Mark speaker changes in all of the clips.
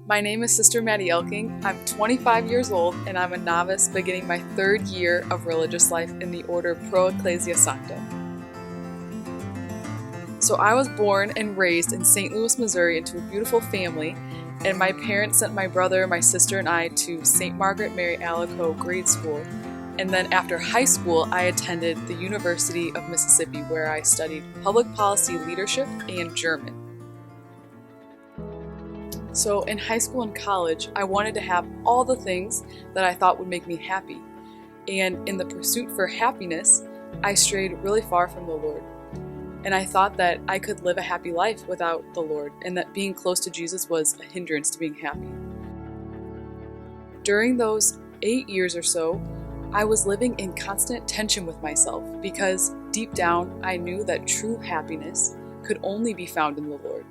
Speaker 1: My name is Sister Maddy Elking. I'm 25 years old and I'm a novice beginning my 3rd year of religious life in the order Pro Ecclesia Sancta. So I was born and raised in St. Louis, Missouri into a beautiful family, and my parents sent my brother, my sister, and I to St. Margaret Mary Alacoque grade school. And then after high school, I attended the University of Mississippi, where I studied public policy leadership and German. So in high school and college, I wanted to have all the things that I thought would make me happy. And in the pursuit for happiness, I strayed really far from the Lord. And I thought that I could live a happy life without the Lord, and that being close to Jesus was a hindrance to being happy. During those 8 years or so, I was living in constant tension with myself because deep down I knew that true happiness could only be found in the Lord.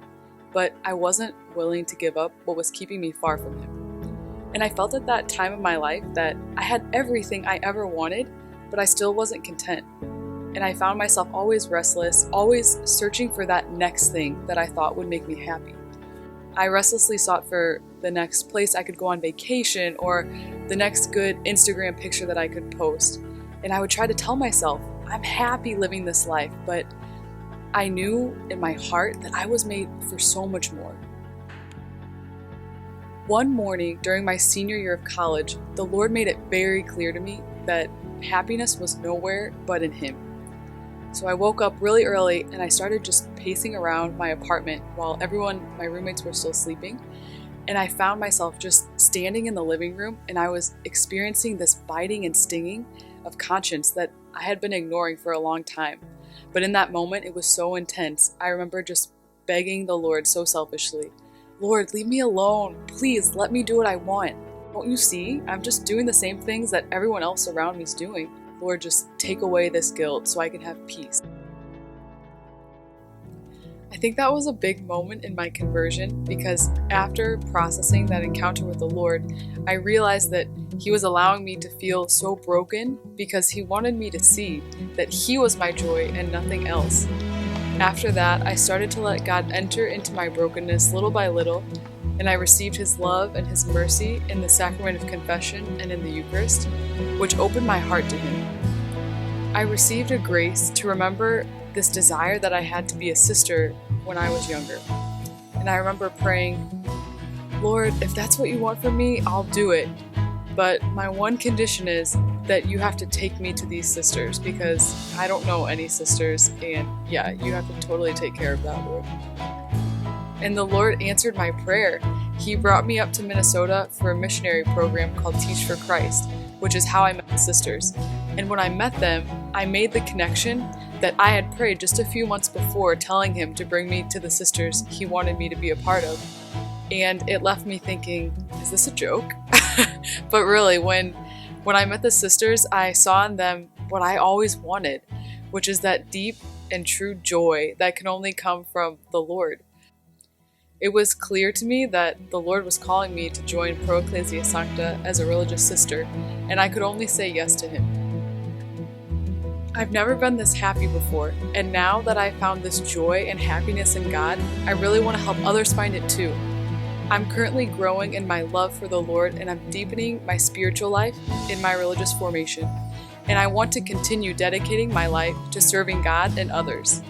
Speaker 1: But I wasn't willing to give up what was keeping me far from Him. And I felt at that time of my life that I had everything I ever wanted, but I still wasn't content. And I found myself always restless, always searching for that next thing that I thought would make me happy. I restlessly sought for the next place I could go on vacation or the next good Instagram picture that I could post. And I would try to tell myself, I'm happy living this life, but I knew in my heart that I was made for so much more. One morning during my senior year of college, the Lord made it very clear to me that happiness was nowhere but in Him. So I woke up really early and I started just pacing around my apartment while my roommates were still sleeping. And I found myself just standing in the living room, and I was experiencing this biting and stinging of conscience that I had been ignoring for a long time. But in that moment, it was so intense. I remember just begging the Lord so selfishly, Lord, leave me alone. Please let me do what I want. Don't you see? I'm just doing the same things that everyone else around me is doing. Lord, just take away this guilt so I can have peace. I think that was a big moment in my conversion because after processing that encounter with the Lord, I realized that He was allowing me to feel so broken because He wanted me to see that He was my joy and nothing else. After that, I started to let God enter into my brokenness little by little, and I received His love and His mercy in the sacrament of confession and in the Eucharist, which opened my heart to Him. I received a grace to remember this desire that I had to be a sister when I was younger. And I remember praying, Lord, if that's what you want from me, I'll do it. But my one condition is that you have to take me to these sisters because I don't know any sisters, and yeah, you have to totally take care of that, Lord. And the Lord answered my prayer. He brought me up to Minnesota for a missionary program called Teach for Christ, which is how I met the sisters. And when I met them, I made the connection that I had prayed just a few months before, telling Him to bring me to the sisters He wanted me to be a part of. And it left me thinking, is this a joke? But really, when I met the sisters, I saw in them what I always wanted, which is that deep and true joy that can only come from the Lord. It was clear to me that the Lord was calling me to join Pro Ecclesia Sancta as a religious sister, and I could only say yes to Him. I've never been this happy before, and now that I found this joy and happiness in God, I really want to help others find it too. I'm currently growing in my love for the Lord, and I'm deepening my spiritual life in my religious formation, and I want to continue dedicating my life to serving God and others.